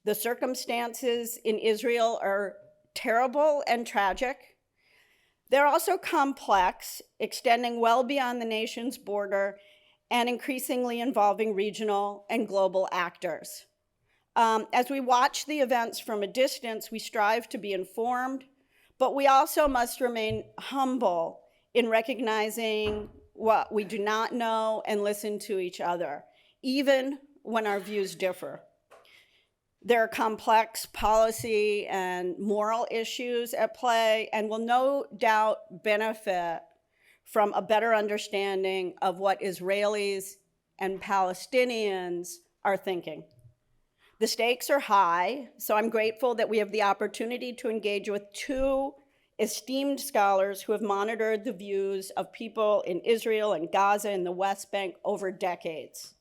The circumstances in Israel are terrible and tragic. They're also complex, extending well beyond the nation's border and increasingly involving regional and global actors. As we watch the events from a distance, we strive to be informed, but we also must remain humble in recognizing what we do not know and listen to each other, even when our views differ. There are complex policy and moral issues at play and will no doubt benefit from a better understanding of what Israelis and Palestinians are thinking. The stakes are high, so I'm grateful that we have the opportunity to engage with two esteemed scholars who have monitored the views of people in Israel and Gaza and the West Bank over decades.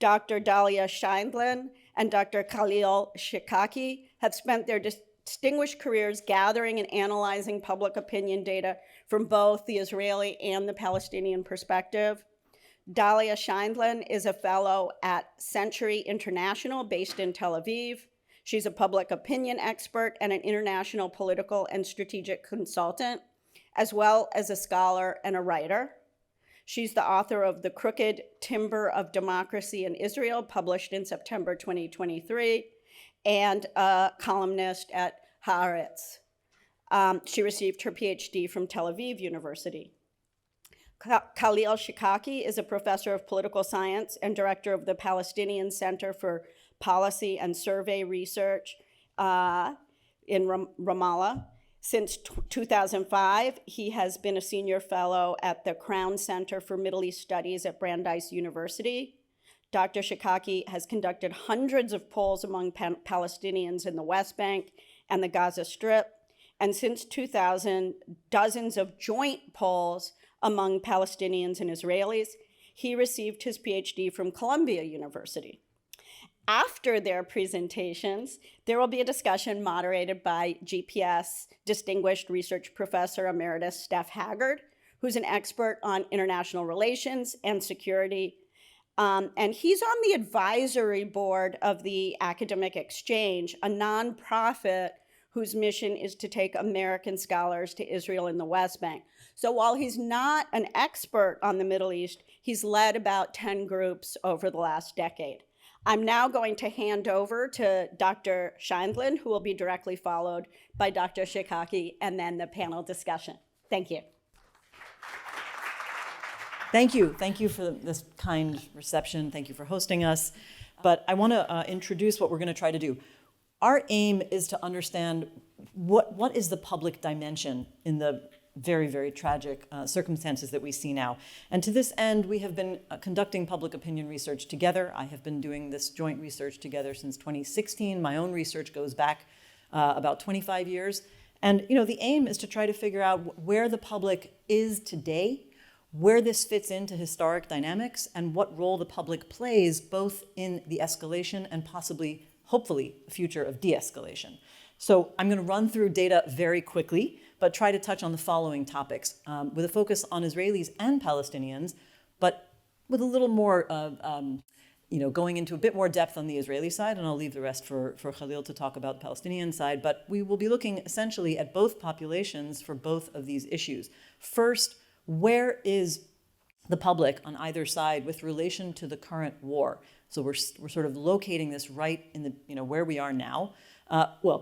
Dr. Dahlia Scheindlin and Dr. Khalil Shikaki have spent their distinguished careers gathering and analyzing public opinion data from both the Israeli and the Palestinian perspective. Dahlia Scheindlin is a fellow at Century International based in Tel Aviv. She's a public opinion expert and an international political and strategic consultant, as well as a scholar and a writer. She's the author of The Crooked Timber of Democracy in Israel, published in September 2023, and a columnist at Haaretz. She received her PhD from Tel Aviv University. Khalil Shikaki is a professor of political science and director of the Palestinian Center for Policy and Survey Research in Ramallah. Since 2005, he has been a senior fellow at the Crown Center for Middle East Studies at Brandeis University. Dr. Shikaki has conducted hundreds of polls among Palestinians in the West Bank and the Gaza Strip, and since 2000, dozens of joint polls among Palestinians and Israelis. He received his PhD from Columbia University. After their presentations, there will be a discussion moderated by GPS Distinguished Research Professor Emeritus Stephan Haggard, who's an expert on international relations and security. And he's on the advisory board of the Academic Exchange, a nonprofit whose mission is to take American scholars to Israel and the West Bank. So while he's not an expert on the Middle East, he's led about 10 groups over the last decade. I'm now going to hand over to Dr. Scheindlin, who will be directly followed by Dr. Shikaki, and then the panel discussion. Thank you. Thank you. Thank you for this kind reception. Thank you for hosting us. But I want to introduce what we're going to try to do. Our aim is to understand what is the public dimension in the very, very tragic circumstances that we see now. And to this end, we have been conducting public opinion research together. I have been doing this joint research together since 2016. My own research goes back about 25 years. And the aim is to try to figure out where the public is today, where this fits into historic dynamics, and what role the public plays both in the escalation and possibly, hopefully, the future of de-escalation. So I'm going to run through data very quickly, but try to touch on the following topics with a focus on Israelis and Palestinians, but with a little more, going into a bit more depth on the Israeli side, and I'll leave the rest for Khalil to talk about the Palestinian side. But we will be looking essentially at both populations for both of these issues. First, where is the public on either side with relation to the current war? So we're sort of locating this right in the, where we are now,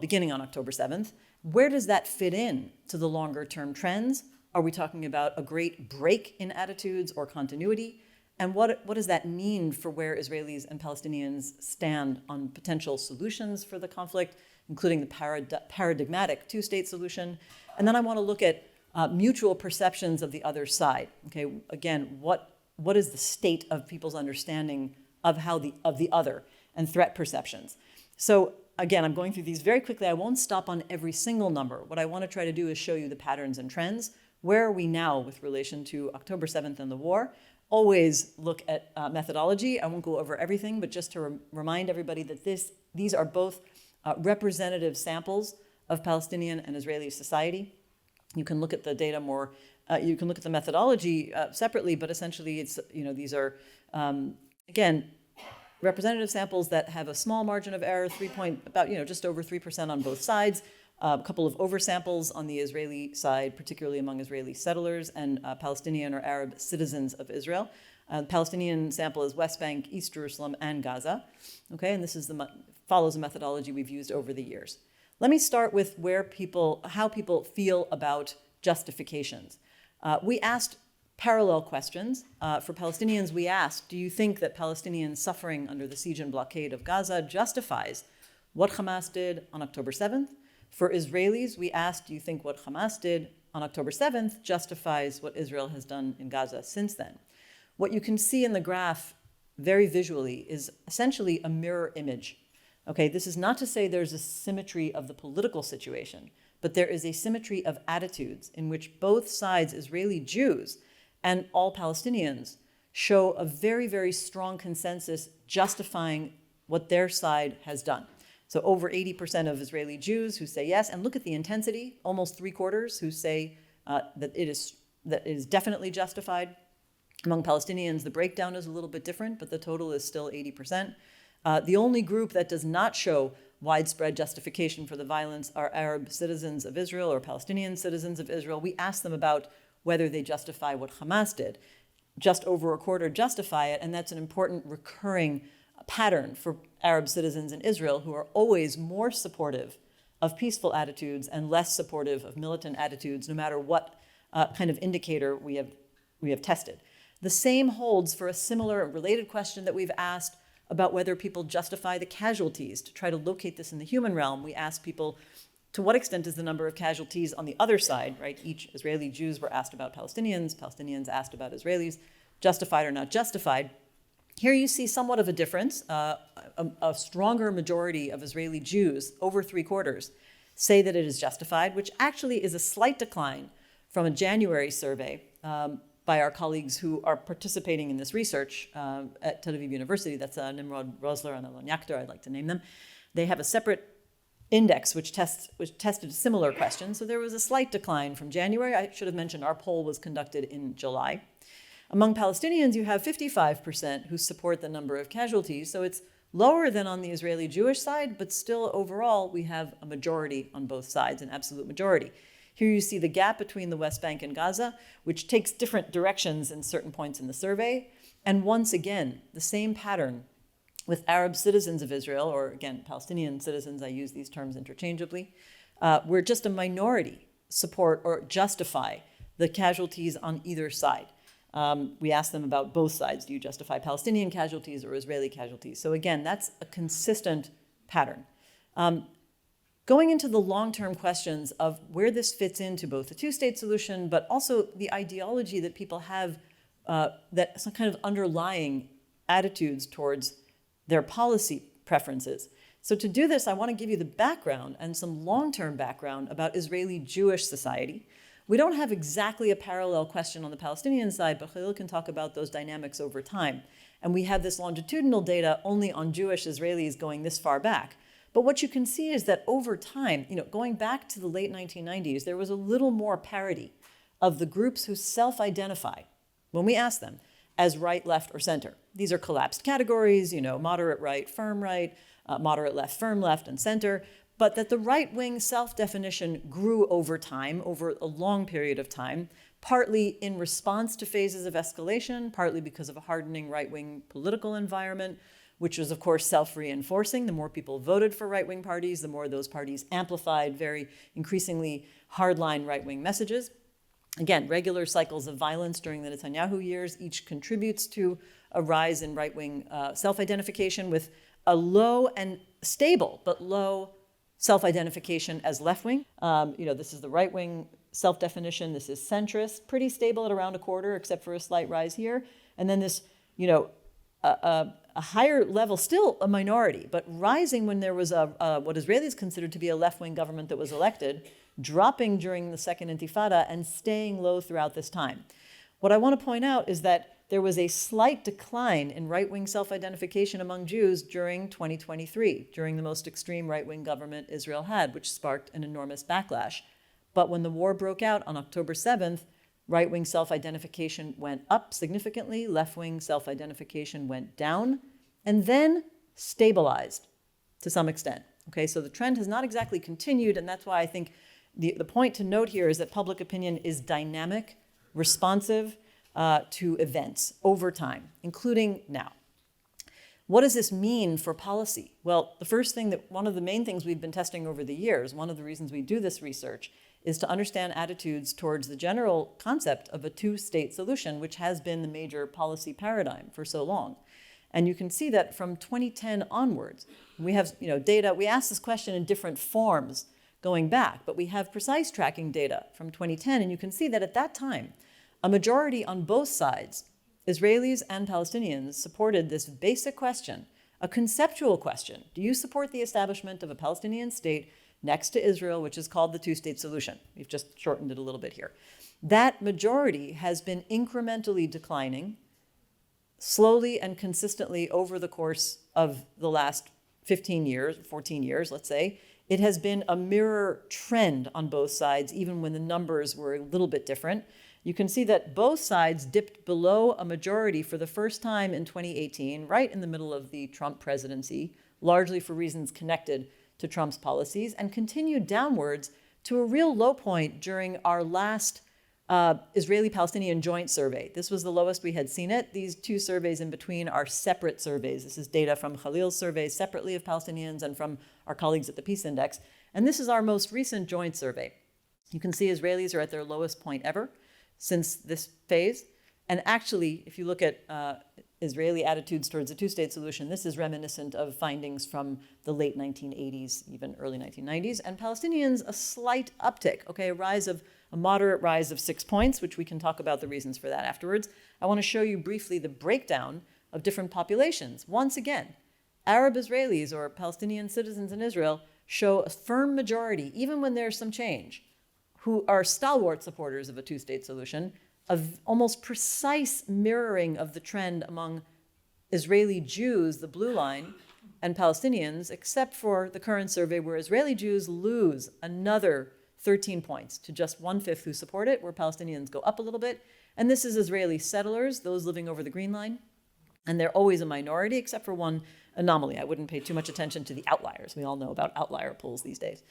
beginning on October 7th. Where does that fit in to the longer term trends? Are we talking about a great break in attitudes or continuity? And what does that mean for where Israelis and Palestinians stand on potential solutions for the conflict, including the paradigmatic two-state solution? And then I want to look at mutual perceptions of the other side. Okay, again, what is the state of people's understanding of the other and threat perceptions? So again, I'm going through these very quickly. I won't stop on every single number. What I want to try to do is show you the patterns and trends. Where are we now with relation to October 7th and the war? Always look at methodology. I won't go over everything, but just to remind everybody that these are both representative samples of Palestinian and Israeli society. You can look at the data more, you can look at the methodology separately, but essentially it's, these are, again, representative samples that have a small margin of error, just over 3% on both sides. A couple of oversamples on the Israeli side, particularly among Israeli settlers and Palestinian or Arab citizens of Israel. The Palestinian sample is West Bank, East Jerusalem, and Gaza. Okay, and this is follows a methodology we've used over the years. Let me start with how people feel about justifications. We asked parallel questions. For Palestinians, we asked, do you think that Palestinians suffering under the siege and blockade of Gaza justifies what Hamas did on October 7th? For Israelis, we asked, do you think what Hamas did on October 7th justifies what Israel has done in Gaza since then? What you can see in the graph very visually is essentially a mirror image. Okay, this is not to say there's a symmetry of the political situation, but there is a symmetry of attitudes in which both sides, Israeli Jews and all Palestinians, show a very, very strong consensus justifying what their side has done. So over 80% of Israeli Jews who say yes, and look at the intensity, almost 3/4 who say that it is definitely justified. Among Palestinians, the breakdown is a little bit different, but the total is still 80%. The only group that does not show widespread justification for the violence are Arab citizens of Israel or Palestinian citizens of Israel. We asked them about whether they justify what Hamas did. Just over a quarter justify it, and that's an important recurring pattern for Arab citizens in Israel who are always more supportive of peaceful attitudes and less supportive of militant attitudes, no matter what kind of indicator we have tested. The same holds for a similar related question that we've asked about whether people justify the casualties. To try to locate this in the human realm, we asked people, to what extent is the number of casualties on the other side, right? Each Israeli Jews were asked about Palestinians, Palestinians asked about Israelis, justified or not justified. Here you see somewhat of a difference. A stronger majority of Israeli Jews, over 3/4, say that it is justified, which actually is a slight decline from a January survey by our colleagues who are participating in this research at Tel Aviv University. That's Nimrod Rosler and Alon Yakhtar, I'd like to name them. They have a separate index which tested a similar question. So there was a slight decline from January. I should have mentioned our poll was conducted in July. Among Palestinians, you have 55% who support the number of casualties. So it's lower than on the Israeli Jewish side, but still overall we have a majority on both sides, an absolute majority. Here you see the gap between the West Bank and Gaza, which takes different directions in certain points in the survey. And once again, the same pattern with Arab citizens of Israel, or again, Palestinian citizens, I use these terms interchangeably, where just a minority support or justify the casualties on either side. We asked them about both sides. Do you justify Palestinian casualties or Israeli casualties? So again, that's a consistent pattern. Going into the long-term questions of where this fits into both the two-state solution, but also the ideology that people have, that some kind of underlying attitudes towards their policy preferences. So to do this, I want to give you the background and some long-term background about Israeli Jewish society. We don't have exactly a parallel question on the Palestinian side, but Khalil can talk about those dynamics over time. And we have this longitudinal data only on Jewish Israelis going this far back. But what you can see is that over time, going back to the late 1990s, there was a little more parity of the groups who self-identify, when we ask them, as right, left, or center. These are collapsed categories, moderate right, firm right, moderate left, firm left, and center, but that the right-wing self-definition grew over time, over a long period of time, partly in response to phases of escalation, partly because of a hardening right-wing political environment, which was, of course, self-reinforcing. The more people voted for right-wing parties, the more those parties amplified very increasingly hardline right-wing messages. Again, regular cycles of violence during the Netanyahu years each contributes to a rise in right-wing self-identification with a low and stable, but low self-identification as left-wing. This is the right-wing self-definition. This is centrist, pretty stable at around a quarter, except for a slight rise here. And then this, a higher level, still a minority, but rising when there was what Israelis considered to be a left-wing government that was elected, dropping during the Second Intifada and staying low throughout this time. What I want to point out is that there was a slight decline in right-wing self-identification among Jews during 2023, during the most extreme right-wing government Israel had, which sparked an enormous backlash. But when the war broke out on October 7th, right-wing self-identification went up significantly, left-wing self-identification went down, and then stabilized to some extent. Okay, so the trend has not exactly continued, and that's why I think the point to note here is that public opinion is dynamic, responsive to events over time, including now. What does this mean for policy? Well, the first thing one of the main things we've been testing over the years, one of the reasons we do this research, is to understand attitudes towards the general concept of a two-state solution, which has been the major policy paradigm for so long. And you can see that from 2010 onwards, we have data. We asked this question in different forms going back, but we have precise tracking data from 2010, and you can see that at that time, a majority on both sides, Israelis and Palestinians, supported this basic question, a conceptual question. Do you support the establishment of a Palestinian state next to Israel, which is called the two-state solution? We've just shortened it a little bit here. That majority has been incrementally declining, slowly and consistently over the course of the last 15 years, 14 years, let's say. It has been a mirror trend on both sides, even when the numbers were a little bit different. You can see that both sides dipped below a majority for the first time in 2018, right in the middle of the Trump presidency, largely for reasons connected to Trump's policies, and continued downwards to a real low point during our last Israeli-Palestinian joint survey. This was the lowest we had seen it. These two surveys in between are separate surveys. This is data from Khalil's surveys separately of Palestinians and from our colleagues at the Peace Index. And this is our most recent joint survey. You can see Israelis are at their lowest point ever since this phase. And actually, if you look at Israeli attitudes towards a two-state solution, this is reminiscent of findings from the late 1980s, even early 1990s. And Palestinians, a slight uptick, okay, a moderate rise of 6 points, which we can talk about the reasons for that afterwards. I want to show you briefly the breakdown of different populations. Once again, Arab Israelis or Palestinian citizens in Israel show a firm majority, even when there's some change, who are stalwart supporters of a two-state solution, of almost precise mirroring of the trend among Israeli Jews, the blue line, and Palestinians, except for the current survey where Israeli Jews lose another 13 points to just 1/5 who support it, where Palestinians go up a little bit. And this is Israeli settlers, those living over the Green Line. And they're always a minority, except for one anomaly. I wouldn't pay too much attention to the outliers. We all know about outlier polls these days.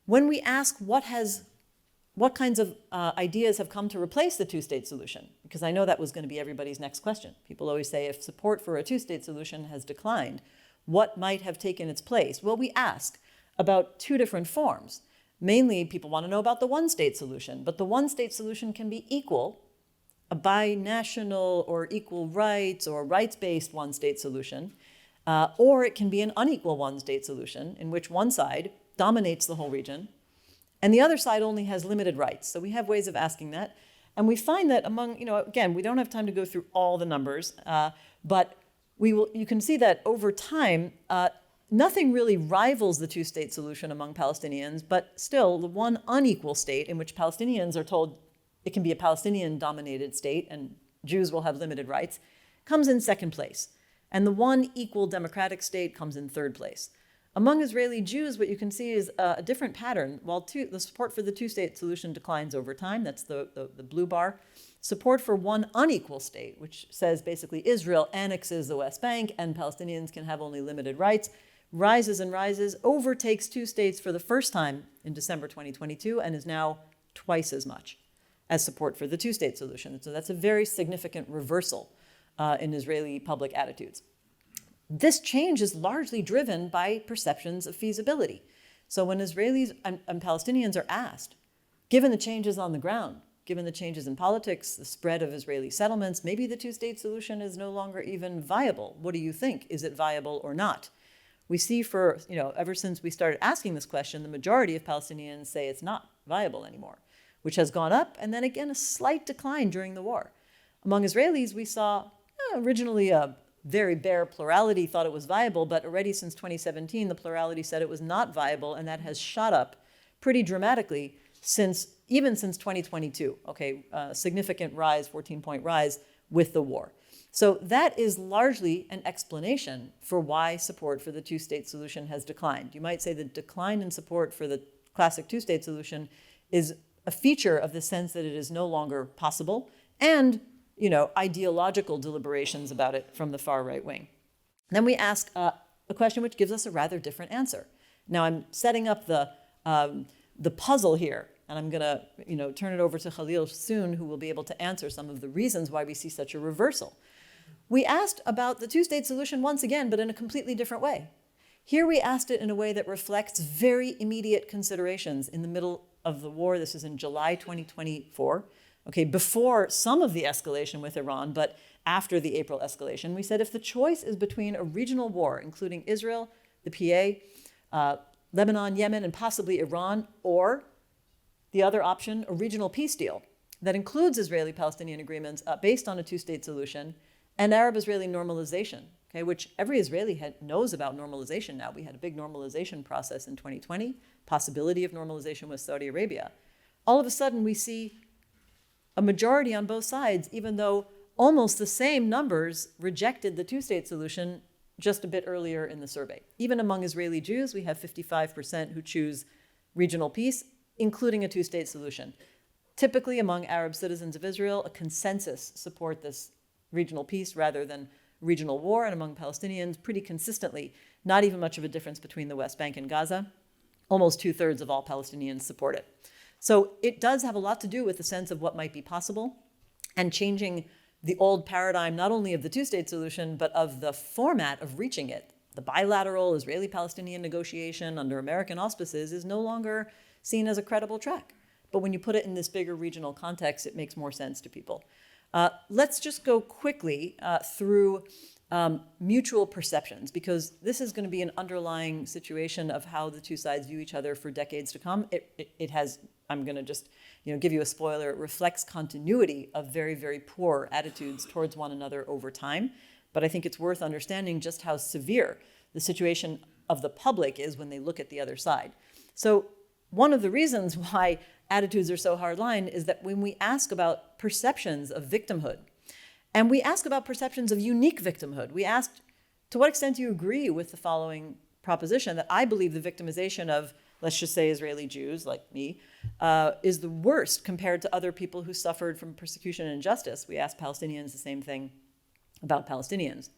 When we ask what kinds of ideas have come to replace the two-state solution, because I know that was going to be everybody's next question. People always say, if support for a two-state solution has declined, what might have taken its place? Well, we ask about two different forms. Mainly, people want to know about the one-state solution, but the one-state solution can be equal, a binational or equal rights or rights-based one-state solution, or it can be an unequal one-state solution in which one side dominates the whole region and the other side only has limited rights. So we have ways of asking that. And we find that among, again, we don't have time to go through all the numbers, but you can see that over time, nothing really rivals the two-state solution among Palestinians, but still the one unequal state in which Palestinians are told it can be a Palestinian-dominated state and Jews will have limited rights, comes in second place. And the one equal democratic state comes in third place. Among Israeli Jews, what you can see is a different pattern. While the support for the two-state solution declines over time, that's the blue bar, support for one unequal state, which says basically Israel annexes the West Bank and Palestinians can have only limited rights, rises and rises, overtakes two states for the first time in December 2022, and is now twice as much as support for the two-state solution. So that's a very significant reversal in Israeli public attitudes. This change is largely driven by perceptions of feasibility. So when Israelis and Palestinians are asked, given the changes on the ground, given the changes in politics, the spread of Israeli settlements, maybe the two-state solution is no longer even viable. What do you think? Is it viable or not? We see ever since we started asking this question, the majority of Palestinians say it's not viable anymore, which has gone up, and then again, a slight decline during the war. Among Israelis, we saw originally a very bare plurality thought it was viable, but already since 2017, the plurality said it was not viable, and that has shot up pretty dramatically even since 2022. Okay, significant rise, 14-point rise with the war. So that is largely an explanation for why support for the two-state solution has declined. You might say the decline in support for the classic two-state solution is a feature of the sense that it is no longer possible and ideological deliberations about it from the far right wing. Then we ask a question which gives us a rather different answer. Now I'm setting up the puzzle here, and I'm going to turn it over to Khalil soon, who will be able to answer some of the reasons why we see such a reversal. We asked about the two-state solution once again, but in a completely different way. Here we asked it in a way that reflects very immediate considerations in the middle of the war. This is in July 2024, okay, before some of the escalation with Iran, but after the April escalation. We said if the choice is between a regional war, including Israel, the PA, Lebanon, Yemen, and possibly Iran, or the other option, a regional peace deal that includes Israeli-Palestinian agreements based on a two-state solution and Arab-Israeli normalization, okay, which every Israeli knows about normalization now. We had a big normalization process in 2020, possibility of normalization with Saudi Arabia. All of a sudden, we see a majority on both sides, even though almost the same numbers rejected the two-state solution just a bit earlier in the survey. Even among Israeli Jews, we have 55% who choose regional peace, including a two-state solution. Typically, among Arab citizens of Israel, a consensus support this regional peace rather than regional war, and among Palestinians, pretty consistently, not even much of a difference between the West Bank and Gaza. Almost 2/3 of all Palestinians support it. So it does have a lot to do with the sense of what might be possible and changing the old paradigm, not only of the two-state solution, but of the format of reaching it. The bilateral Israeli-Palestinian negotiation under American auspices is no longer seen as a credible track. But when you put it in this bigger regional context, it makes more sense to people. Let's just go quickly through mutual perceptions, because this is going to be an underlying situation of how the two sides view each other for decades to come. It has, I'm going to just give you a spoiler, it reflects continuity of very, very poor attitudes towards one another over time. But I think it's worth understanding just how severe the situation of the public is when they look at the other side. So one of the reasons why attitudes are so hardline is that when we ask about perceptions of victimhood, and we ask about perceptions of unique victimhood, we asked, to what extent do you agree with the following proposition, that I believe the victimization of, let's just say, Israeli Jews, like me, is the worst compared to other people who suffered from persecution and injustice. We asked Palestinians the same thing about Palestinians.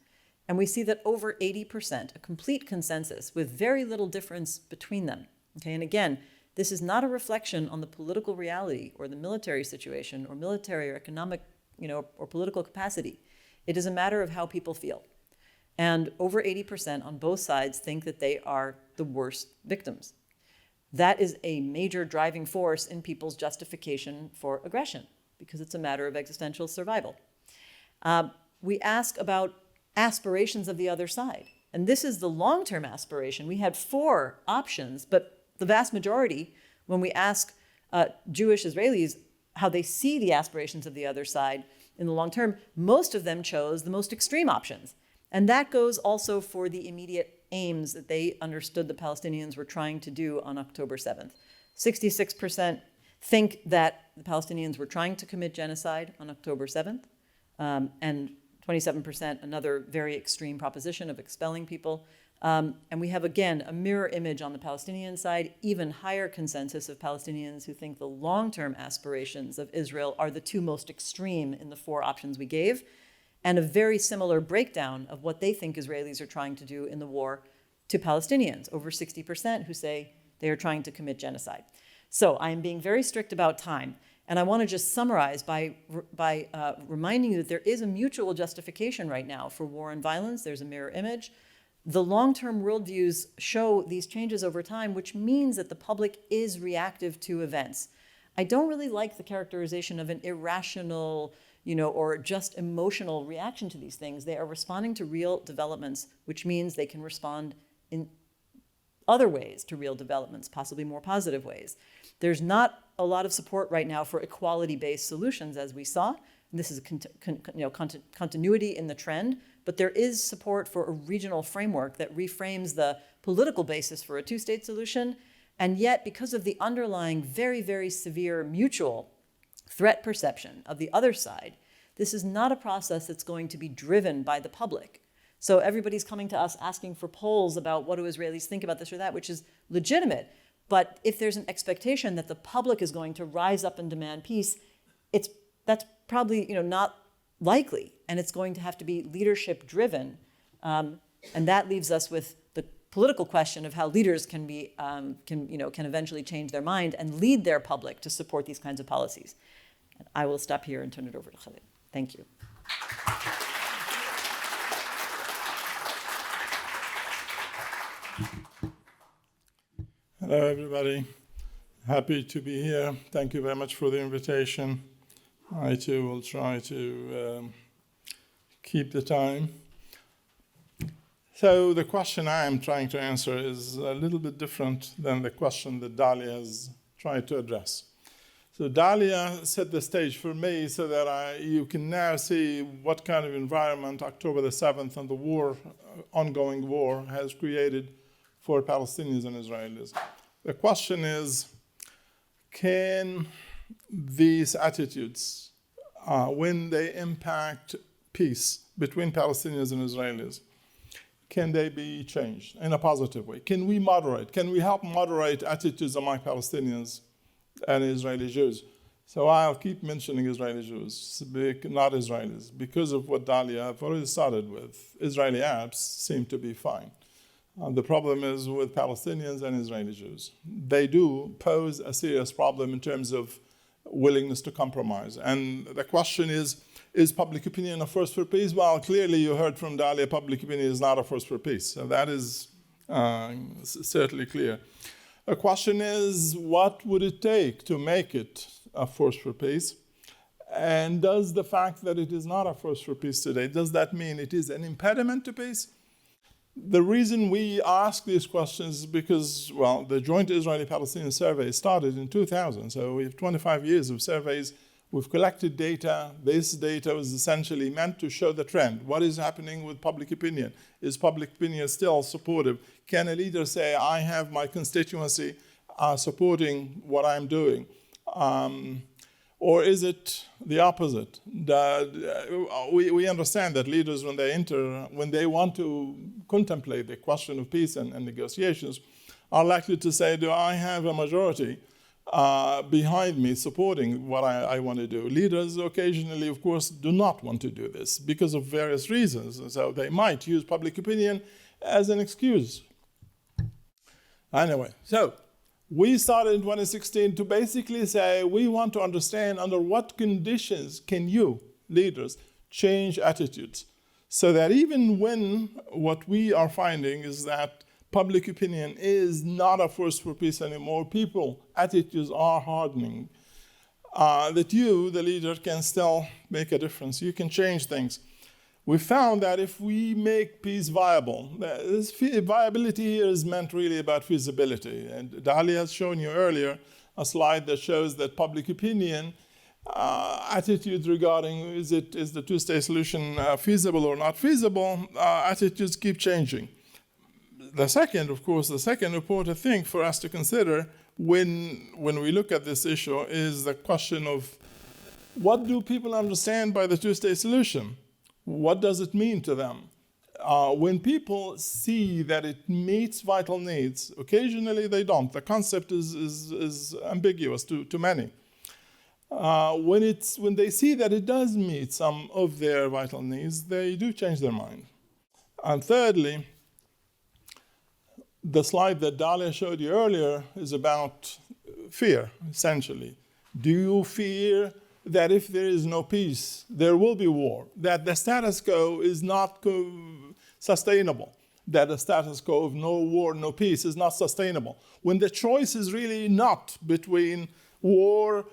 And we see that over 80%, a complete consensus with very little difference between them. Okay, and again, this is not a reflection on the political reality or the military situation or military or economic, or political capacity. It is a matter of how people feel. And over 80% on both sides think that they are the worst victims. That is a major driving force in people's justification for aggression, because it's a matter of existential survival. We ask about aspirations of the other side. And this is the long-term aspiration. We had 4 options, but the vast majority, when we ask Jewish Israelis how they see the aspirations of the other side in the long term, most of them chose the most extreme options. And that goes also for the immediate aims that they understood the Palestinians were trying to do on October 7th. 66% think that the Palestinians were trying to commit genocide on October 7th, and 27% another very extreme proposition of expelling people. And we have, again, a mirror image on the Palestinian side, even higher consensus of Palestinians who think the long-term aspirations of Israel are the 2 most extreme in the 4 options we gave, and a very similar breakdown of what they think Israelis are trying to do in the war to Palestinians, over 60% who say they are trying to commit genocide. So I am being very strict about time, and I want to just summarize by reminding you that there is a mutual justification right now for war and violence. There's a mirror image. The long-term worldviews show these changes over time, which means that the public is reactive to events. I don't really like the characterization of an irrational, or just emotional reaction to these things. They are responding to real developments, which means they can respond in other ways to real developments, possibly more positive ways. There's not a lot of support right now for equality-based solutions, as we saw. And this is a continuity in the trend, but there is support for a regional framework that reframes the political basis for a 2-state solution. And yet, because of the underlying very, very severe mutual threat perception of the other side, this is not a process that's going to be driven by the public. So everybody's coming to us asking for polls about what do Israelis think about this or that, which is legitimate. But if there's an expectation that the public is going to rise up and demand peace, that's probably not likely, and it's going to have to be leadership driven And that leaves us with the political question of how leaders can eventually change their mind and lead their public to support these kinds of policies. And I will stop here and turn it over to Khalil. Thank you. Hello, everybody. Happy to be here. Thank you very much for the invitation. I, too, will try to keep the time. So the question I am trying to answer is a little bit different than the question that Dahlia has tried to address. So Dahlia set the stage for me so that you can now see what kind of environment October the 7th and the war, ongoing war, has created for Palestinians and Israelis. The question is, can these attitudes, when they impact peace between Palestinians and Israelis, can they be changed in a positive way? Can we moderate? Can we help moderate attitudes among Palestinians and Israeli Jews? So I'll keep mentioning Israeli Jews, not Israelis, because of what Dahlia have already started with. Israeli Arabs seem to be fine. The problem is with Palestinians and Israeli Jews. They do pose a serious problem in terms of willingness to compromise. And the question is public opinion a force for peace? Well, clearly you heard from Dahlia, public opinion is not a force for peace. So that is certainly clear. The question is, what would it take to make it a force for peace? And does the fact that it is not a force for peace today, does that mean it is an impediment to peace? The reason we ask these questions is because, well, the Joint Israeli-Palestinian survey started in 2000. So we have 25 years of surveys. We've collected data. This data was essentially meant to show the trend. What is happening with public opinion? Is public opinion still supportive? Can a leader say, I have my constituency supporting what I'm doing? Or is it the opposite? We understand that leaders, when they want to contemplate the question of peace and negotiations, are likely to say, do I have a majority behind me supporting what I want to do? Leaders occasionally, of course, do not want to do this because of various reasons. So they might use public opinion as an excuse. Anyway, so we started in 2016 to basically say we want to understand under what conditions can you, leaders, change attitudes so that even when what we are finding is that public opinion is not a force for peace anymore, attitudes are hardening, that you, the leader, can still make a difference. You can change things. We found that if we make peace viable, this viability here is meant really about feasibility. And Dahlia has shown you earlier a slide that shows that public opinion attitudes regarding is the two-state solution feasible or not feasible, attitudes keep changing. The second important thing for us to consider when we look at this issue is the question of what do people understand by the two-state solution? What does it mean to them? When people see that it meets vital needs, occasionally they don't. The concept is ambiguous to many. When they see that it does meet some of their vital needs, they do change their mind. And thirdly, the slide that Dahlia showed you earlier is about fear, essentially. Do you fear that if there is no peace, there will be war, that the status quo is not sustainable, that the status quo of no war, no peace is not sustainable? When the choice is really not between war,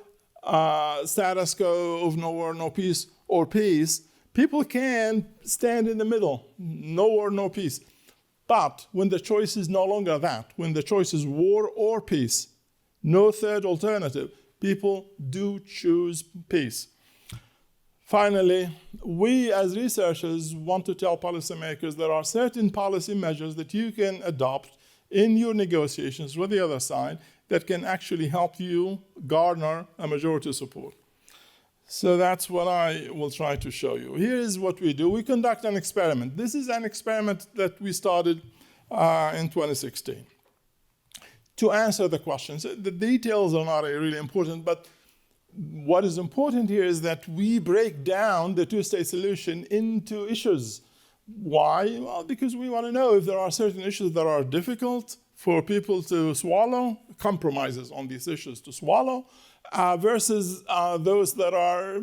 status quo of no war, no peace, or peace, people can stand in the middle, no war, no peace. But when the choice is no longer that, when the choice is war or peace, no third alternative, people do choose peace. Finally, we as researchers want to tell policymakers there are certain policy measures that you can adopt in your negotiations with the other side that can actually help you garner a majority support. So that's what I will try to show you. Here is what we do. We conduct an experiment. This is an experiment that we started in 2016. To answer the questions, the details are not really important, but what is important here is that we break down the two-state solution into issues. Why? Well, because we want to know if there are certain issues that are difficult for people to swallow, compromises on these issues to swallow, versus those that are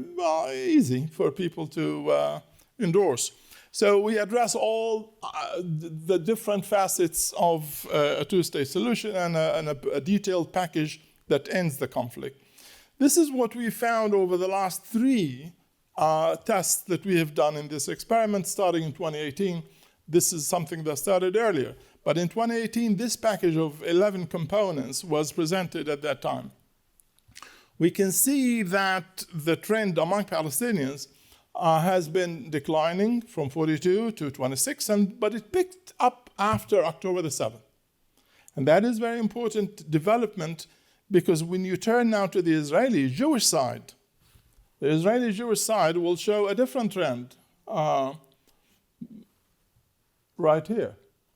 easy for people to endorse. So we address all the different facets of a two-state solution and a detailed package that ends the conflict. This is what we found over the last 3 tests that we have done in this experiment starting in 2018. This is something that started earlier. But in 2018, this package of 11 components was presented at that time. We can see that the trend among Palestinians has been declining from 42 to 26, but it picked up after October the 7th. And that is very important development, because when you turn now to the Israeli Jewish side, the Israeli Jewish side will show a different trend right here.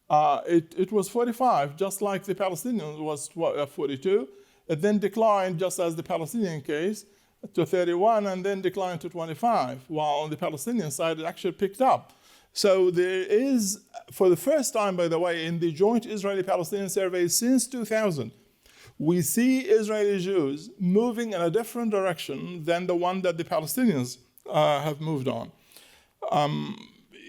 It was 45, just like the Palestinian was 42. It then declined, just as the Palestinian case, to 31, and then declined to 25, while on the Palestinian side it actually picked up. So there is, for the first time, by the way, in the joint Israeli-Palestinian survey since 2000, we see Israeli Jews moving in a different direction than the one that the Palestinians have moved on.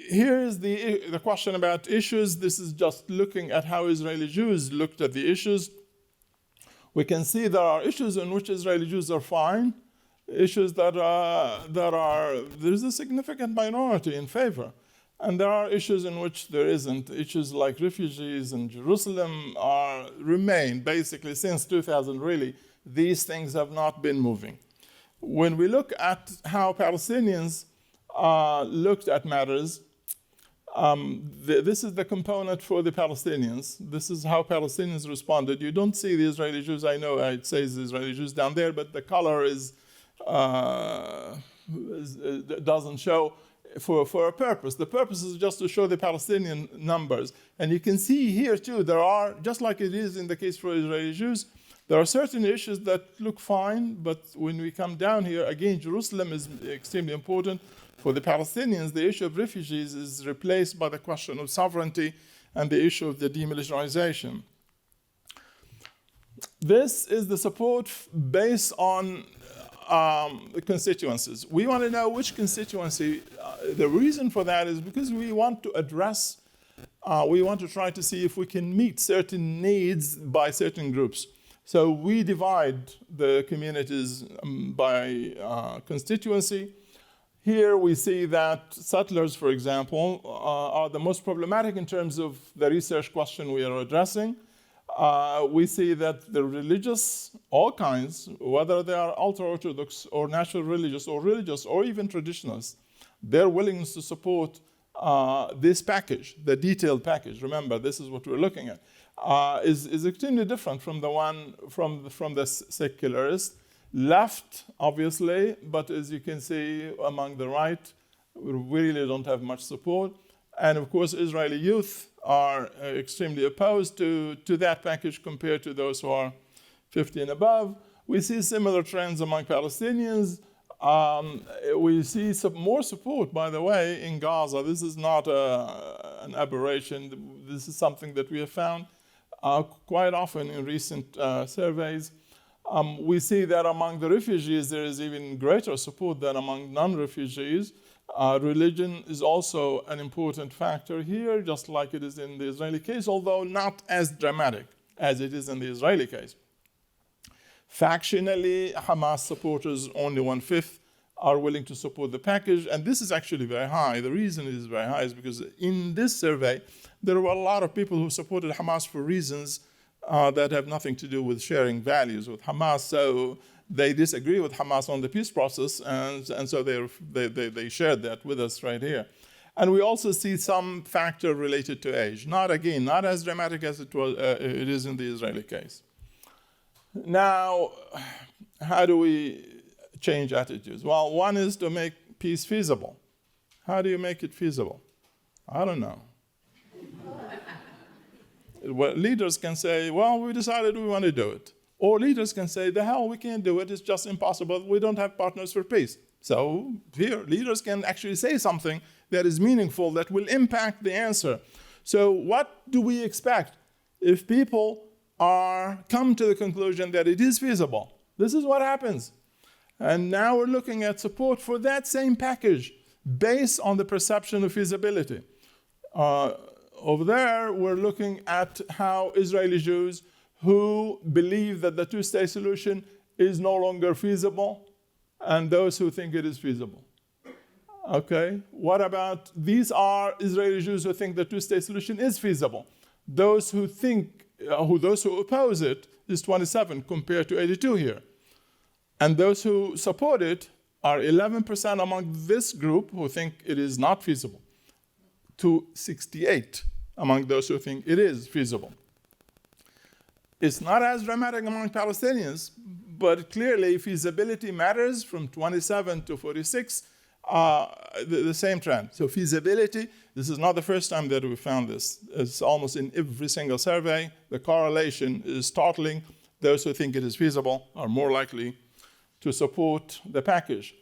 Here is the question about issues. This is just looking at how Israeli Jews looked at the issues. We can see there are issues in which Israeli Jews are fine, issues that there's a significant minority in favor. And there are issues in which there isn't. Issues like refugees in Jerusalem remain, basically, since 2000, really. These things have not been moving. When we look at how Palestinians looked at matters, this is the component for the Palestinians. This is how Palestinians responded. You don't see the Israeli Jews. I know it says the Israeli Jews down there, but the color doesn't show for a purpose. The purpose is just to show the Palestinian numbers. And you can see here too, there are, just like it is in the case for Israeli Jews, there are certain issues that look fine, but when we come down here, again, Jerusalem is extremely important. For the Palestinians, the issue of refugees is replaced by the question of sovereignty and the issue of the demilitarization. This is the support based on the constituencies. We want to know which constituency. The reason for that is because we want to address, we want to try to see if we can meet certain needs by certain groups. So we divide the communities by constituency. Here we see that settlers, for example, are the most problematic in terms of the research question we are addressing. We see that the religious, all kinds, whether they are ultra-Orthodox or natural religious or even traditionalists, their willingness to support this package, the detailed package, remember this is what we're looking at, is extremely different from the one from the secularist. Left, obviously, but as you can see among the right, we really don't have much support. And of course, Israeli youth are extremely opposed to that package compared to those who are 50 and above. We see similar trends among Palestinians. We see some more support, by the way, in Gaza. This is not an aberration. This is something that we have found quite often in recent surveys. We see that among the refugees, there is even greater support than among non-refugees. Religion is also an important factor here, just like it is in the Israeli case, although not as dramatic as it is in the Israeli case. Factionally, Hamas supporters, only 1/5, are willing to support the package, and this is actually very high. The reason it is very high is because in this survey, there were a lot of people who supported Hamas for reasons that have nothing to do with sharing values with Hamas. So they disagree with Hamas on the peace process, and so they shared that with us right here. And we also see some factor related to age. Not as dramatic as it is in the Israeli case. Now, how do we change attitudes? Well, one is to make peace feasible. How do you make it feasible? I don't know. Well, leaders can say, well, we decided we want to do it. Or leaders can say, the hell, we can't do it. It's just impossible. We don't have partners for peace. So here, leaders can actually say something that is meaningful, that will impact the answer. So what do we expect if people come to the conclusion that it is feasible? This is what happens. And now we're looking at support for that same package based on the perception of feasibility. Over there, we're looking at how Israeli Jews who believe that the two-state solution is no longer feasible, and those who think it is feasible. Okay, what about, these are Israeli Jews who think the two-state solution is feasible. Those who oppose it is 27 compared to 82 here. And those who support it are 11% among this group who think it is not feasible, to 68 among those who think it is feasible. It's not as dramatic among Palestinians, but clearly feasibility matters from 27 to 46, the same trend. So feasibility, this is not the first time that we found this. It's almost in every single survey. The correlation is startling. Those who think it is feasible are more likely to support the package.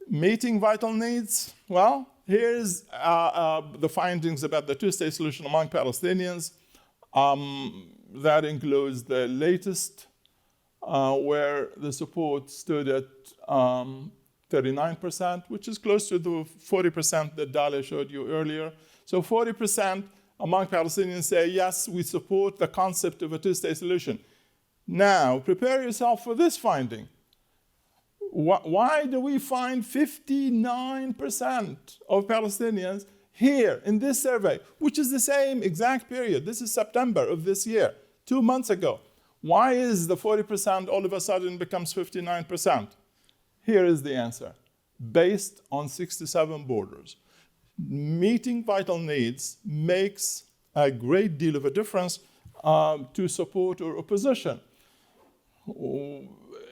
Meeting vital needs, well, here's the findings about the two-state solution among Palestinians. That includes the latest, where the support stood at 39%, which is close to the 40% that Dahlia showed you earlier. So 40% among Palestinians say, yes, we support the concept of a two-state solution. Now, prepare yourself for this finding. Why do we find 59% of Palestinians here in this survey, which is the same exact period? This is September of this year, 2 months ago. Why is the 40% all of a sudden becomes 59%? Here is the answer. Based on 67 borders, meeting vital needs makes a great deal of a difference to support or opposition.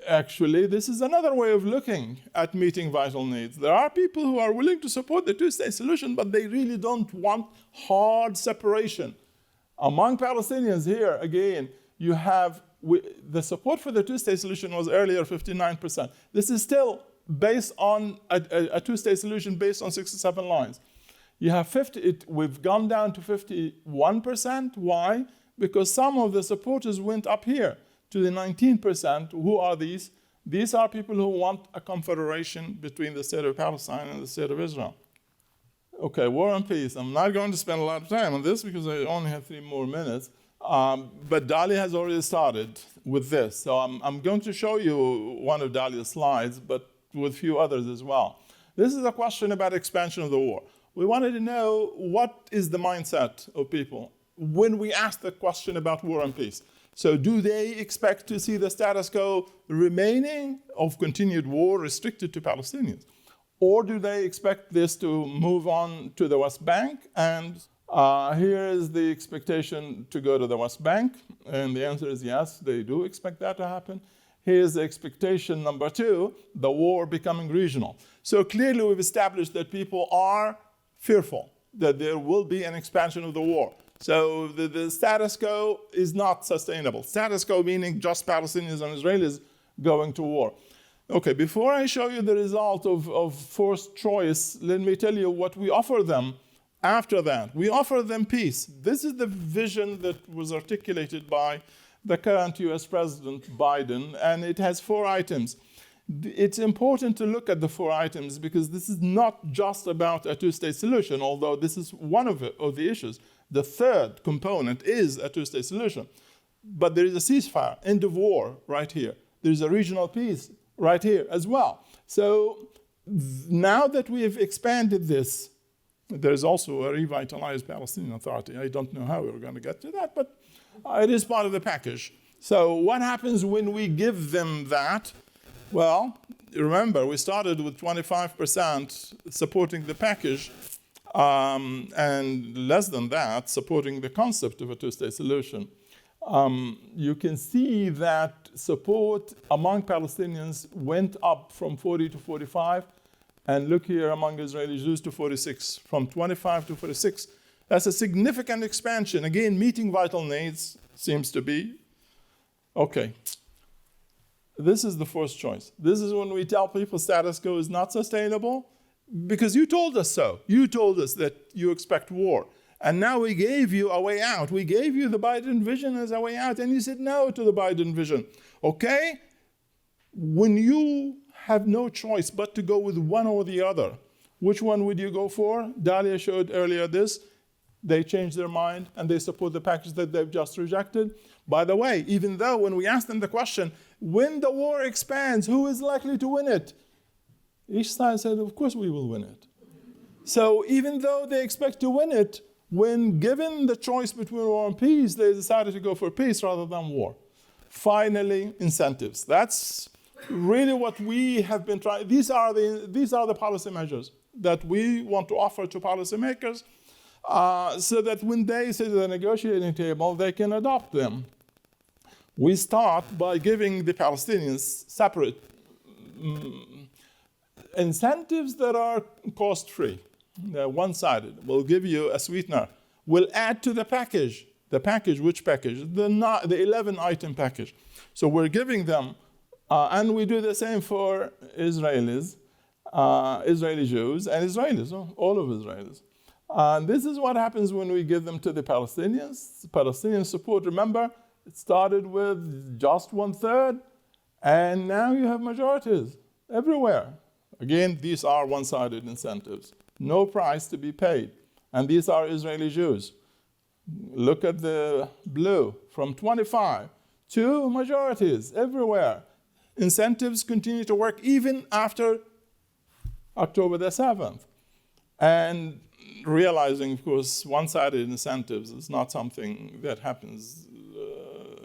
Actually, this is another way of looking at meeting vital needs. There are people who are willing to support the two-state solution, but they really don't want hard separation. Among Palestinians here, again, you have the support for the two-state solution was earlier 59%. This is still based on a two-state solution based on 67 lines. You have we've gone down to 51%. Why? Because some of the supporters went up here to the 19%. Who are these? These are people who want a confederation between the state of Palestine and the state of Israel. Okay, war and peace. I'm not going to spend a lot of time on this because I only have 3 more minutes. But Dahlia has already started with this. So I'm going to show you one of Dahlia's slides, but with a few others as well. This is a question about expansion of the war. We wanted to know what is the mindset of people when we ask the question about war and peace. So do they expect to see the status quo remaining of continued war restricted to Palestinians? Or do they expect this to move on to the West Bank? And here is the expectation to go to the West Bank. And the answer is yes, they do expect that to happen. Here's the expectation number 2, the war becoming regional. So clearly we've established that people are fearful that there will be an expansion of the war. So the status quo is not sustainable. Status quo meaning just Palestinians and Israelis going to war. Okay, before I show you the result of forced choice, let me tell you what we offer them after that. We offer them peace. This is the vision that was articulated by the current US President Biden, and it has 4 items. It's important to look at the 4 items because this is not just about a two-state solution, although this is one of the issues. The third component is a two-state solution. But there is a ceasefire, end of war, right here. There's a regional peace right here as well. So now that we have expanded this, there's also a revitalized Palestinian Authority. I don't know how we're going to get to that, but it is part of the package. So what happens when we give them that? Well, remember, we started with 25% supporting the package, and less than that supporting the concept of a two-state solution. You can see that support among Palestinians went up from 40 to 45, and look here among Israeli Jews to 46, from 25 to 46. That's a significant expansion. Again, meeting vital needs seems to be. Okay. This is the first choice. This is when we tell people status quo is not sustainable, Because you told us so. You told us that you expect war. And now we gave you a way out. We gave you the Biden vision as a way out, and you said no to the Biden vision. Okay? When you have no choice but to go with one or the other, which one would you go for? Dahlia showed earlier this. They changed their mind and they support the package that they've just rejected. By the way, even though when we asked them the question, when the war expands, who is likely to win it? Each side said, of course we will win it. So even though they expect to win it, when given the choice between war and peace, they decided to go for peace rather than war. Finally, incentives. That's really what we have been trying. These are the policy measures that we want to offer to policymakers so that when they sit at the negotiating table, they can adopt them. We start by giving the Palestinians separate incentives that are cost-free. They're one-sided. We'll give you a sweetener. We'll add to the package. The package, which package? The 11-item package. So we're giving them, and we do the same for Israelis, Israeli Jews, and Israelis, all of Israelis. And this is what happens when we give them to the Palestinians. Palestinian support, remember, it started with just 1/3, and now you have majorities everywhere. Again, these are one-sided incentives. No price to be paid. And these are Israeli Jews. Look at the blue, from 25 to majorities everywhere. Incentives continue to work even after October the 7th. And realizing, of course, one-sided incentives is not something that happens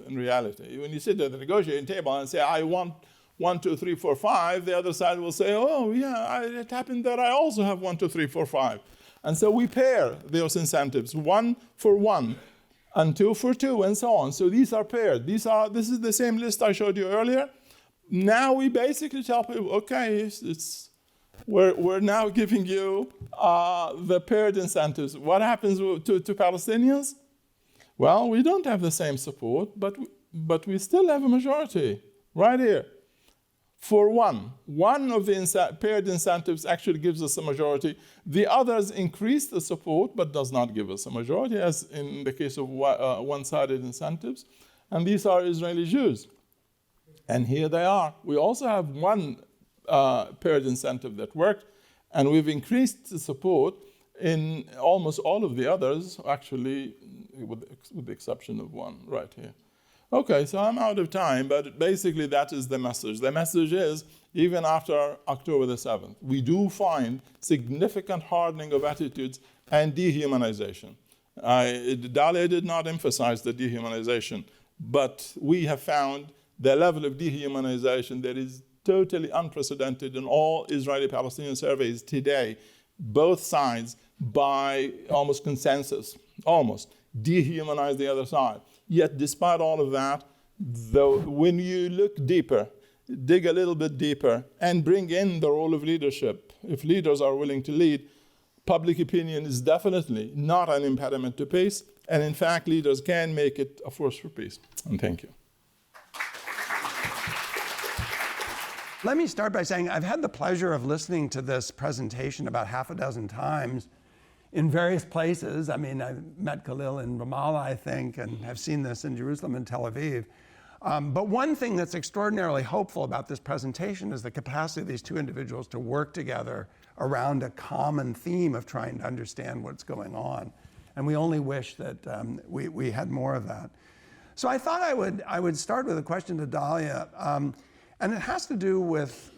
in reality. When you sit at the negotiating table and say, I want 1, 2, 3, 4, 5, the other side will say, oh, yeah, it happened that I also have 1, 2, 3, 4, 5. And so we pair those incentives, 1 for 1, and 2 for 2, and so on. So these are paired. This is the same list I showed you earlier. Now we basically tell people, okay, we're now giving you the paired incentives. What happens to Palestinians? Well, we don't have the same support, but we still have a majority right here. For one of the paired incentives actually gives us a majority. The others increase the support, but does not give us a majority, as in the case of one-sided incentives. And these are Israeli Jews. And here they are. We also have one paired incentive that worked, and we've increased the support in almost all of the others, actually, with the exception of one right here. Okay, so I'm out of time, but basically that is the message. The message is, even after October the 7th, we do find significant hardening of attitudes and dehumanization. Dahlia did not emphasize the dehumanization, but we have found the level of dehumanization that is totally unprecedented in all Israeli-Palestinian surveys today, both sides by almost consensus, dehumanize the other side. Yet despite all of that, though, when you look deeper, dig a little bit deeper, and bring in the role of leadership, if leaders are willing to lead, public opinion is definitely not an impediment to peace, and in fact, leaders can make it a force for peace. And thank you. Let me start by saying I've had the pleasure of listening to this presentation about half a dozen times in various places. I mean, I met Khalil in Ramallah, I think, and have seen this in Jerusalem and Tel Aviv. But one thing that's extraordinarily hopeful about this presentation is the capacity of these two individuals to work together around a common theme of trying to understand what's going on. And we only wish that we had more of that. So I thought I would start with a question to Dahlia, and it has to do with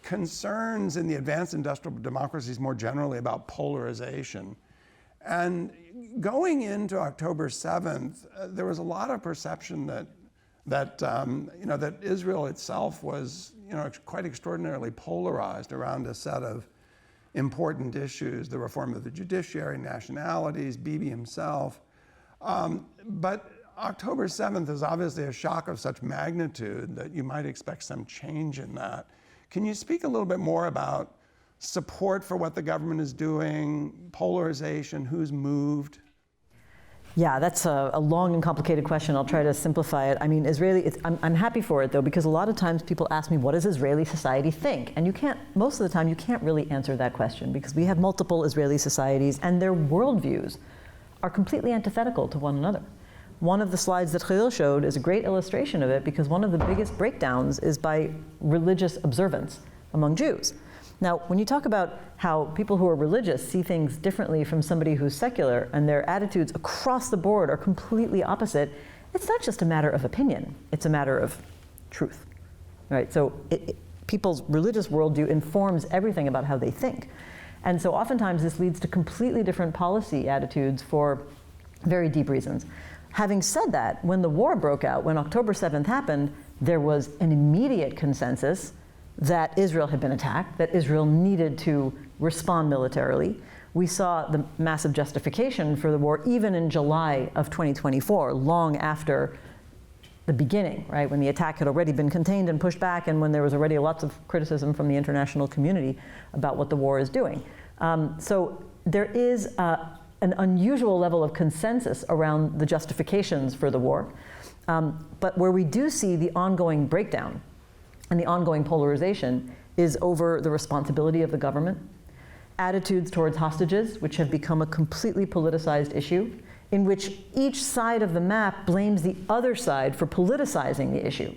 concerns in the advanced industrial democracies more generally about polarization. And going into October 7th, there was a lot of perception that Israel itself was quite extraordinarily polarized around a set of important issues, the reform of the judiciary, nationalities, Bibi himself. But October 7th is obviously a shock of such magnitude that you might expect some change in that. Can you speak a little bit more about support for what the government is doing, polarization, who's moved? Yeah, that's a long and complicated question. I'll try to simplify it. I mean, I'm happy for it though, because a lot of times people ask me, what does Israeli society think? And most of the time you can't really answer that question, because we have multiple Israeli societies and their worldviews are completely antithetical to one another. One of the slides that Khalil showed is a great illustration of it, because one of the biggest breakdowns is by religious observance among Jews. Now, when you talk about how people who are religious see things differently from somebody who's secular, and their attitudes across the board are completely opposite, it's not just a matter of opinion, it's a matter of truth, right? So people's religious worldview informs everything about how they think. And so oftentimes this leads to completely different policy attitudes for very deep reasons. Having said that, when the war broke out, when October 7th happened, there was an immediate consensus that Israel had been attacked, that Israel needed to respond militarily. We saw the massive justification for the war even in July of 2024, long after the beginning, right, when the attack had already been contained and pushed back, and when there was already lots of criticism from the international community about what the war is doing. So there is an unusual level of consensus around the justifications for the war. But where we do see the ongoing breakdown and the ongoing polarization is over the responsibility of the government, attitudes towards hostages, which have become a completely politicized issue, in which each side of the map blames the other side for politicizing the issue,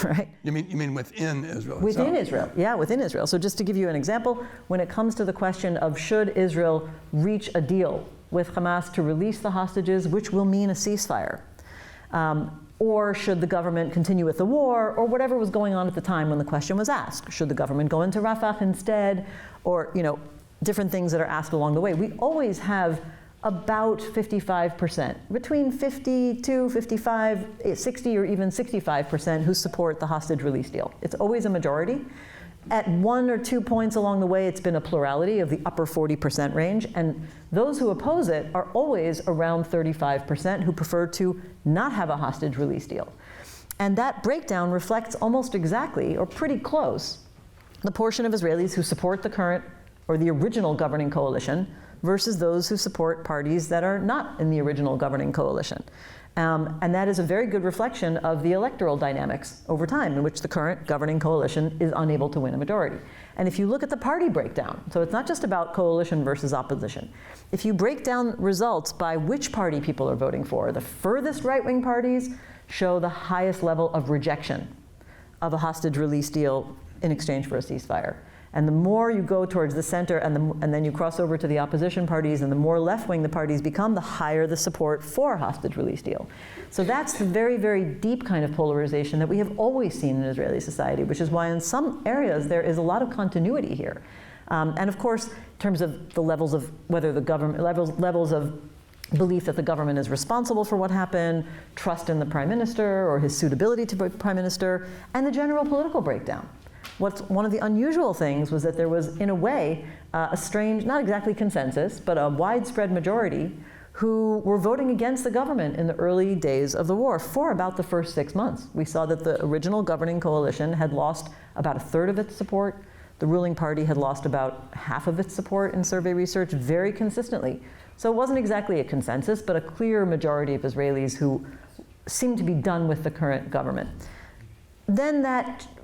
right? You mean within Israel? Within itself? Israel, yeah, within Israel. So just to give you an example, when it comes to the question of should Israel reach a deal with Hamas to release the hostages, which will mean a ceasefire, or should the government continue with the war, or whatever was going on at the time when the question was asked. Should the government go into Rafah instead, or different things that are asked along the way. We always have about 55%, between 52, 55, 60, or even 65% who support the hostage release deal. It's always a majority. At 1 or 2 points along the way, it's been a plurality of the upper 40% range, and those who oppose it are always around 35% who prefer to not have a hostage release deal. And that breakdown reflects almost exactly, or pretty close, the portion of Israelis who support the current or the original governing coalition versus those who support parties that are not in the original governing coalition. And that is a very good reflection of the electoral dynamics over time, in which the current governing coalition is unable to win a majority. And if you look at the party breakdown, so it's not just about coalition versus opposition. If you break down results by which party people are voting for, the furthest right-wing parties show the highest level of rejection of a hostage release deal in exchange for a ceasefire. And the more you go towards the center and then you cross over to the opposition parties, and the more left-wing the parties become, the higher the support for a hostage release deal. So that's the very, very deep kind of polarization that we have always seen in Israeli society, which is why in some areas there is a lot of continuity here. And of course, in terms of the levels of whether the government, levels of belief that the government is responsible for what happened, trust in the prime minister or his suitability to be prime minister, and the general political breakdown. One of the unusual things was that there was, in a way, a strange, not exactly consensus, but a widespread majority who were voting against the government in the early days of the war for about the first 6 months. We saw that the original governing coalition had lost about a third of its support. The ruling party had lost about half of its support in survey research very consistently. So it wasn't exactly a consensus, but a clear majority of Israelis who seemed to be done with the current government. Then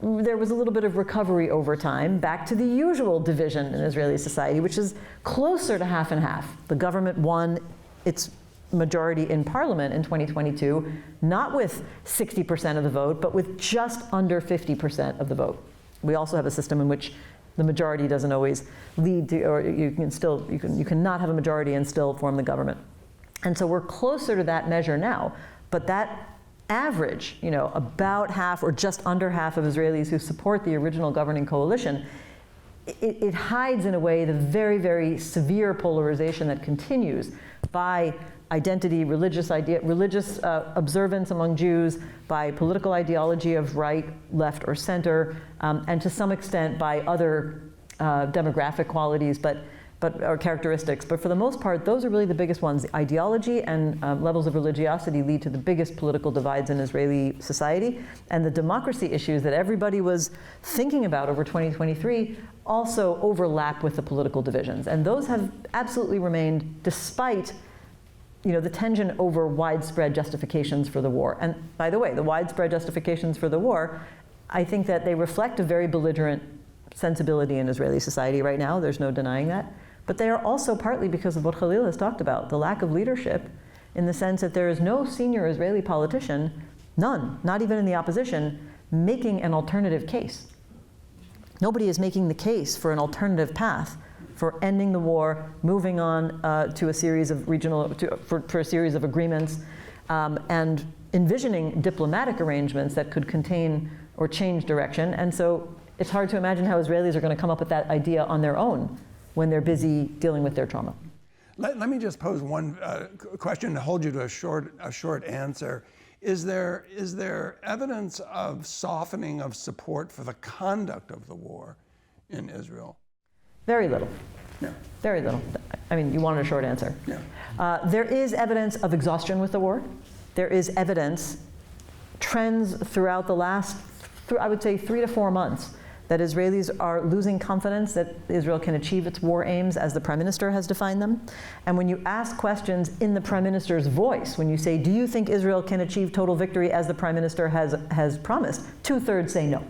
there was a little bit of recovery over time, back to the usual division in Israeli society, which is closer to half and half. The government won its majority in parliament in 2022, not with 60% of the vote, but with just under 50% of the vote. We also have a system in which the majority doesn't always lead to, or you can not have a majority and still form the government. And so we're closer to that measure now, but that average, about half or just under half of Israelis who support the original governing coalition, it hides in a way the very, very severe polarization that continues by identity, religious observance among Jews, by political ideology of right, left, or center, and to some extent by other demographic qualities, or characteristics. But for the most part, those are really the biggest ones. The ideology and levels of religiosity lead to the biggest political divides in Israeli society. And the democracy issues that everybody was thinking about over 2023 also overlap with the political divisions. And those have absolutely remained despite the tension over widespread justifications for the war. And by the way, the widespread justifications for the war, I think that they reflect a very belligerent sensibility in Israeli society right now. There's no denying that. But they are also partly because of what Khalil has talked about, the lack of leadership, in the sense that there is no senior Israeli politician, none, not even in the opposition, making an alternative case. Nobody is making the case for an alternative path for ending the war, moving on to a series of for a series of agreements, and envisioning diplomatic arrangements that could contain or change direction. And so it's hard to imagine how Israelis are going to come up with that idea on their own when they're busy dealing with their trauma. Let me just pose one question to hold you to a short answer. Is there evidence of softening of support for the conduct of the war in Israel? Very little. Yeah. Very little. I mean, you wanted a short answer. Yeah. There is evidence of exhaustion with the war. There is evidence, trends throughout the last, I would say 3 to 4 months, that Israelis are losing confidence that Israel can achieve its war aims as the Prime Minister has defined them. And when you ask questions in the Prime Minister's voice, when you say, do you think Israel can achieve total victory as the Prime Minister has promised, 2/3 say no.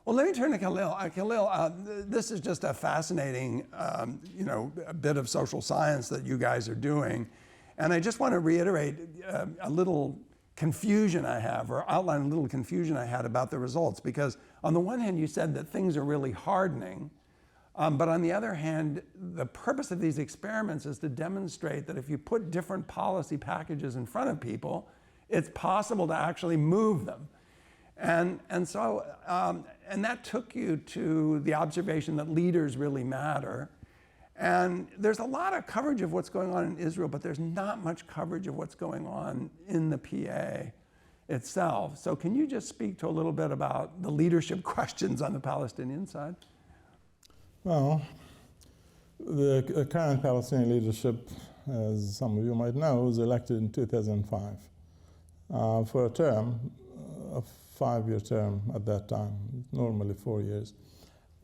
Well, let me turn to Khalil. Khalil, this is just a fascinating, a bit of social science that you guys are doing. And I just want to reiterate a little confusion I have, or outline a little confusion I had about the results. Because on the one hand, you said that things are really hardening. But on the other hand, the purpose of these experiments is to demonstrate that if you put different policy packages in front of people, it's possible to actually move them. And that took you to the observation that leaders really matter. And there's a lot of coverage of what's going on in Israel, but there's not much coverage of what's going on in the PA itself. So can you just speak to a little bit about the leadership questions on the Palestinian side? Well, the current Palestinian leadership, as some of you might know, was elected in 2005 for a term, a 5-year term at that time, normally 4 years.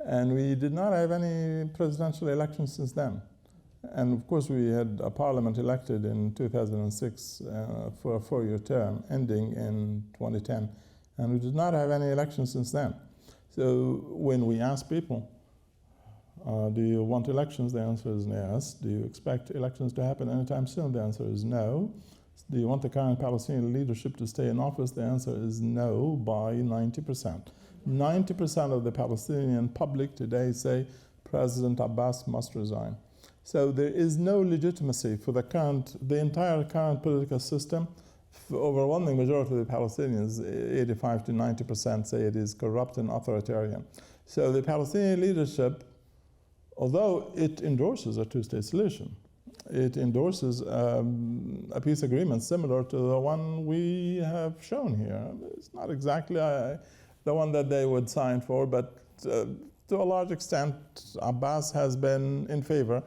And we did not have any presidential elections since then. And of course, we had a parliament elected in 2006 for a 4-year term, ending in 2010. And we did not have any elections since then. So when we ask people, do you want elections? The answer is yes. Do you expect elections to happen anytime soon? The answer is no. Do you want the current Palestinian leadership to stay in office? The answer is no by 90%. 90% of the Palestinian public today say President Abbas must resign. So there is no legitimacy for the entire current political system. The overwhelming majority of the Palestinians, 85 to 90%, say it is corrupt and authoritarian. So the Palestinian leadership, although it endorses a two-state solution, it endorses a peace agreement similar to the one we have shown here. It's not exactly the one that they would sign for, but to a large extent, Abbas has been in favor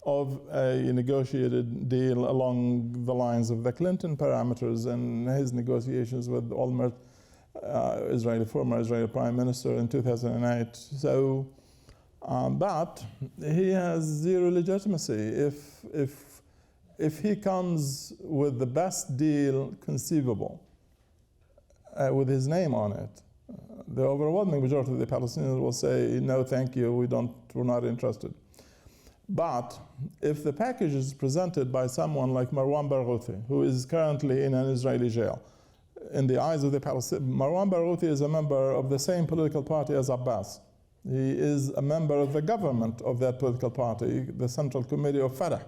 of a negotiated deal along the lines of the Clinton parameters and his negotiations with Olmert, former Israeli Prime Minister in 2008. So, but he has zero legitimacy. If he comes with the best deal conceivable, with his name on it, the overwhelming majority of the Palestinians will say, no, thank you, we're not interested. But if the package is presented by someone like Marwan Barghouti, who is currently in an Israeli jail, in the eyes of the Palestinians, Marwan Barghouti is a member of the same political party as Abbas. He is a member of the government of that political party, the Central Committee of Fatah.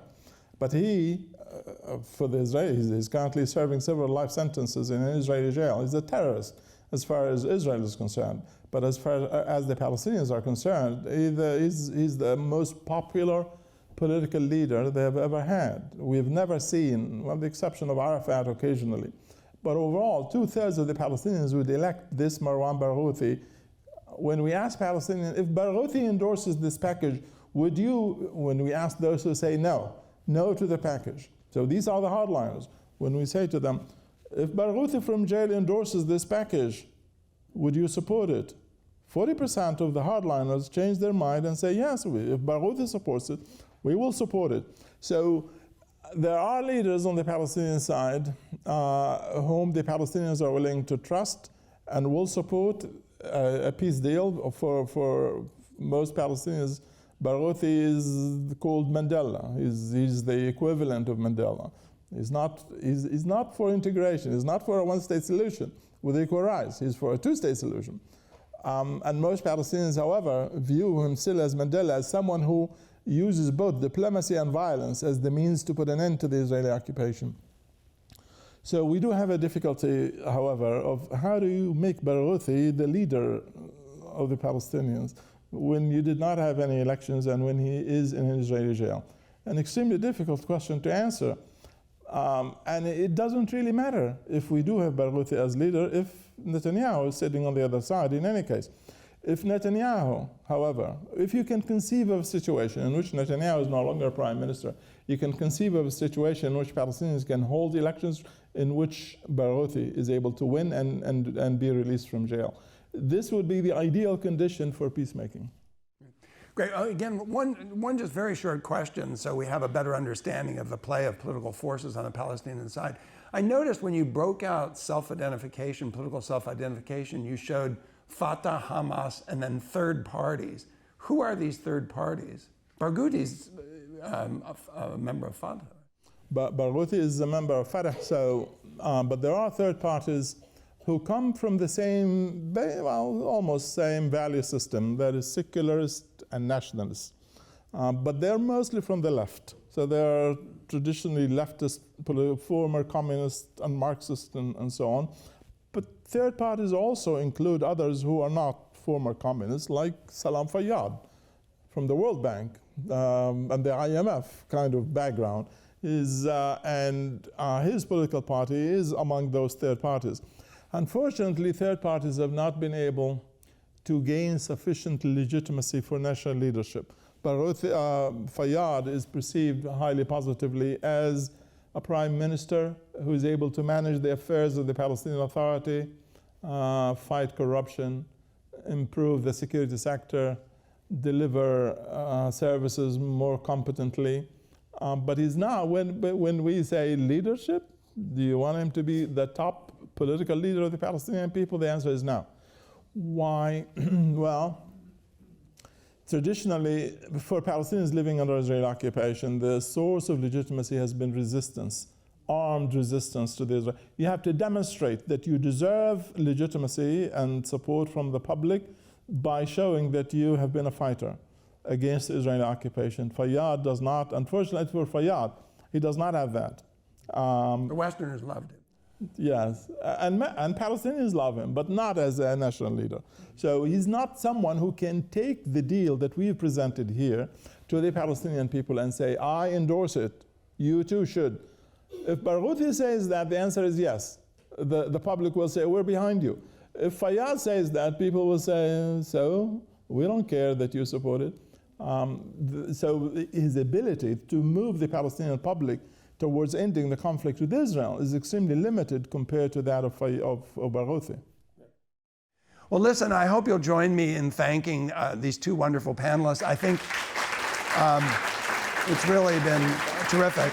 But he, for the Israelis, is currently serving several life sentences in an Israeli jail. He's a terrorist as far as Israel is concerned. But as far as the Palestinians are concerned, he's the most popular political leader they have ever had. We've never seen, with the exception of Arafat occasionally. But overall, 2/3 of the Palestinians would elect this Marwan Barghouti. When we ask Palestinians, if Barghouti endorses this package, would you, when we ask those who say no to the package. So these are the hardliners. When we say to them, if Barghouti from jail endorses this package, would you support it? 40% of the hardliners change their mind and say, yes, if Barghouti supports it, We will support it. So there are leaders on the Palestinian side whom the Palestinians are willing to trust and will support a peace deal. For most Palestinians, Barghouti is called Mandela. He's the equivalent of Mandela. He's not for integration. He's not for a one-state solution with equal rights. He's for a two-state solution. And most Palestinians, however, view him still as Mandela, as someone who uses both diplomacy and violence as the means to put an end to the Israeli occupation. So we do have a difficulty, however, of how do you make Barghouti the leader of the Palestinians when you did not have any elections and when he is in an Israeli jail? An extremely difficult question to answer. And it doesn't really matter if we do have Barghouti as leader if Netanyahu is sitting on the other side in any case. If Netanyahu, however, if you can conceive of a situation in which Netanyahu is no longer prime minister, you can conceive of a situation in which Palestinians can hold elections in which Barghouti is able to win and be released from jail. This would be the ideal condition for peacemaking. Great. Again, one just very short question so we have a better understanding of the play of political forces on the Palestinian side. I noticed when you broke out self-identification, political self-identification, you showed Fatah, Hamas, and then third parties. Who are these third parties? Barghouti's a member of Fatah. Barghouti is a member of Fatah, so, but there are third parties who come from the same, well, almost same value system, that is secularist and nationalist. But they're mostly from the left. So they're traditionally leftist, former communist and Marxist and so on. But third parties also include others who are not former communists, like Salam Fayyad from the World Bank and the IMF kind of background. And his political party is among those third parties. Unfortunately, third parties have not been able to gain sufficient legitimacy for national leadership. Fayyad is perceived highly positively as a prime minister who is able to manage the affairs of the Palestinian Authority, fight corruption, improve the security sector, deliver services more competently. But he's now, when we say leadership, do you want him to be the top political leader of the Palestinian people? The answer is no. Why? Well, traditionally, for Palestinians living under Israeli occupation, the source of legitimacy has been resistance, armed resistance to the Israel. You have to demonstrate that you deserve legitimacy and support from the public by showing that you have been a fighter against the Israeli occupation. Fayyad does not, unfortunately for Fayyad, he does not have that. The Westerners loved him. Yes, and Palestinians love him, but not as a national leader. So he's not someone who can take the deal that we've presented here to the Palestinian people and say, I endorse it, you too should. If Barghouti says that, the answer is yes. The public will say, we're behind you. If Fayyad says that, people will say, so we don't care that you support it. So his ability to move the Palestinian public towards ending the conflict with Israel is extremely limited compared to that of Barghouti. Well, listen, I hope you'll join me in thanking these two wonderful panelists. I think it's really been terrific.